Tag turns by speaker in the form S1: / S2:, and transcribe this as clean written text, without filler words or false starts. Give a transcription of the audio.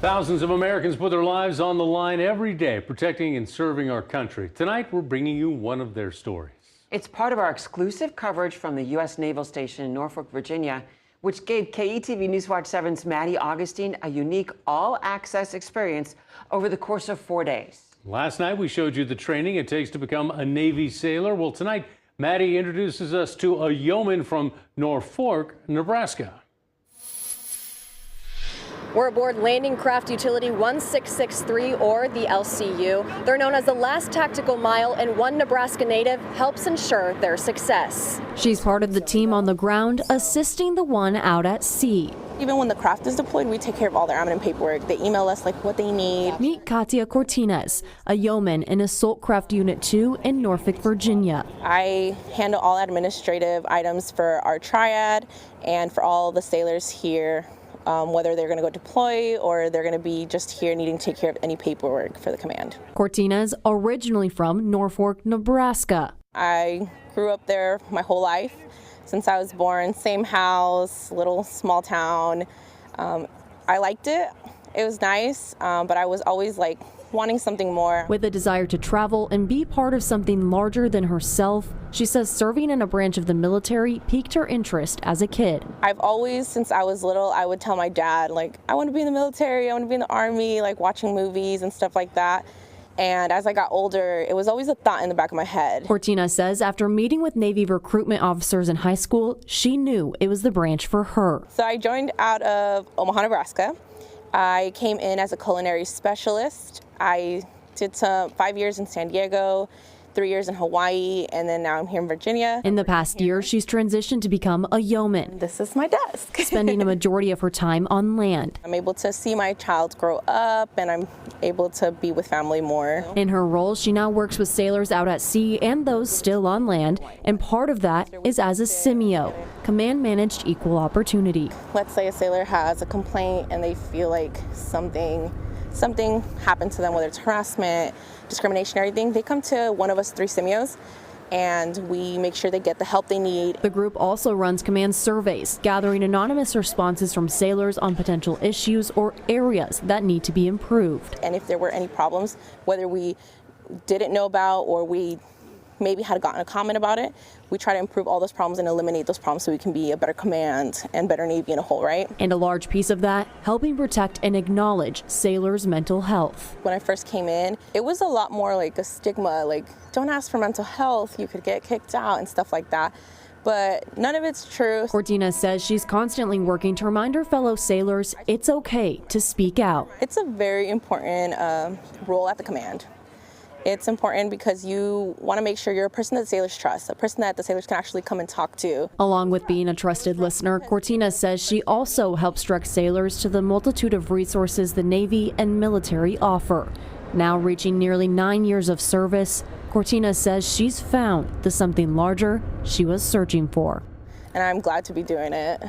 S1: Thousands of Americans put their lives on the line every day, protecting and serving our country. Tonight, we're bringing you one of their stories.
S2: It's part of our exclusive coverage from the U.S. Naval Station in Norfolk, Virginia, which gave KETV Newswatch 7's Maddie Augustine a unique all-access experience over the course of 4 days.
S1: Last night, we showed you the training it takes to become a Navy sailor. Well, tonight, Maddie introduces us to a yeoman from Norfolk, Nebraska.
S3: We're aboard Landing Craft Utility 1663, or the LCU. They're known as the last tactical mile, and one Nebraska native helps ensure their success.
S4: She's part of the team on the ground, assisting the one out at sea.
S5: Even when the craft is deployed, we take care of all their admin paperwork. They email us like what they need.
S4: Meet Katia Cortines, a yeoman in Assault Craft Unit 2 in Norfolk, Virginia.
S5: I handle all administrative items for our triad and for all the sailors here. Whether they're going to go deploy or they're going to be just here needing to take care of any paperwork for the command.
S4: Cortines, originally from Norfolk, Nebraska.
S5: I grew up there my whole life since I was born. Same house, little small town. I liked it. It was nice, but I was always like wanting something more.
S4: With a desire to travel and be part of something larger than herself, she says serving in a branch of the military piqued her interest as a kid.
S5: I've always, since I was little, I would tell my dad, like, I want to be in the military, I want to be in the Army, like watching movies and stuff like that. And as I got older, it was always a thought in the back of my head.
S4: Cortina says after meeting with Navy recruitment officers in high school, she knew it was the branch for her.
S5: So I joined out of Omaha, Nebraska. I came in as a culinary specialist. I did 5 years in San Diego, 3 years in Hawaii, and then now I'm here in Virginia.
S4: In the past year, she's transitioned to become a yeoman.
S5: This is my desk.
S4: Spending a majority of her time on land.
S5: I'm able to see my child grow up, and I'm able to be with family more.
S4: In her role, she now works with sailors out at sea and those still on land, and part of that is as a CMEO, Command Managed Equal Opportunity.
S5: Let's say a sailor has a complaint and they feel like something happened to them, whether it's harassment, discrimination, everything. They come to one of us 3 CMEOs and we make sure they get the help they need.
S4: The group also runs command surveys, gathering anonymous responses from sailors on potential issues or areas that need to be improved.
S5: And if there were any problems, whether we didn't know about or we maybe had gotten a comment about it, we try to improve all those problems and eliminate those problems so we can be a better command and better Navy in a whole, right?
S4: And a large piece of that, helping protect and acknowledge sailors' mental health.
S5: When I first came in, it was a lot more like a stigma, like don't ask for mental health, you could get kicked out and stuff like that. But none of it's true.
S4: Cortina says she's constantly working to remind her fellow sailors it's okay to speak out.
S5: It's a very important role at the command. It's important because you want to make sure you're a person that sailors trust, a person that the sailors can actually come and talk to.
S4: Along with being a trusted listener, Cortina says she also helps direct sailors to the multitude of resources the Navy and military offer. Now reaching nearly 9 years of service, Cortina says she's found the something larger she was searching for.
S5: And I'm glad to be doing it.